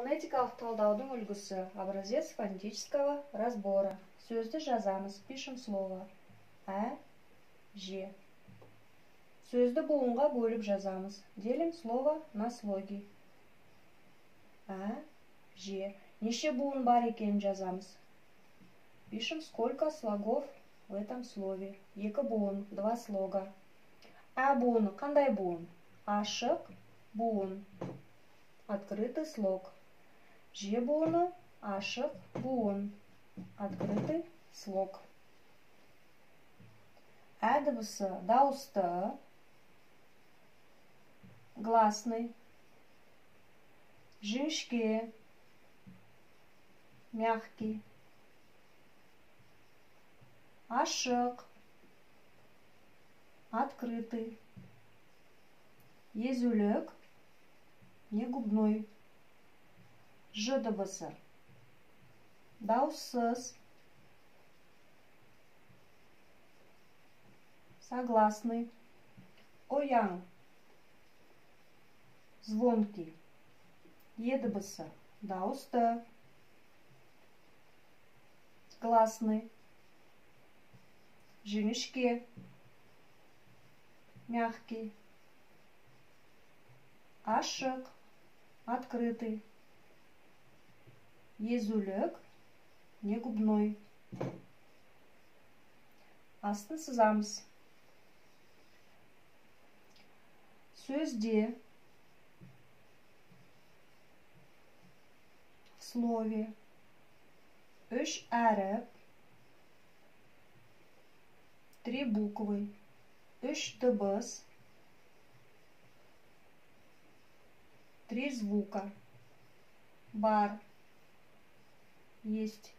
Фонетикалық талдаудың үлгісі. Образец фонетического разбора. Сөзді жазамыз. Пишем слово. Ж. Сөзді буынға бөліп жазамыз. Делим слово на слоги. Ж. Неше буын бар екенін жазамыз. Пишем, сколько слогов в этом слове. Екі буын, два слога. Буыны қандай буын? Ашық буын. Открытый слог. Ж буыны ашық буын. Открытый слог. Дыбысы дауысты, гласный, жіңішке, мягкий, ашық, открытый, езулік, не губной. Ж дыбысы дауыссыз, согласный, ояң, звонкий. Е дыбысы дауысты, гласный, жіңішке, мягкий, ашық, открытый, езулік, не губной. Астын сызамыз. Сөзде, в слове, үш әріп, три буквы, үш дыбыс, три звука бар, есть.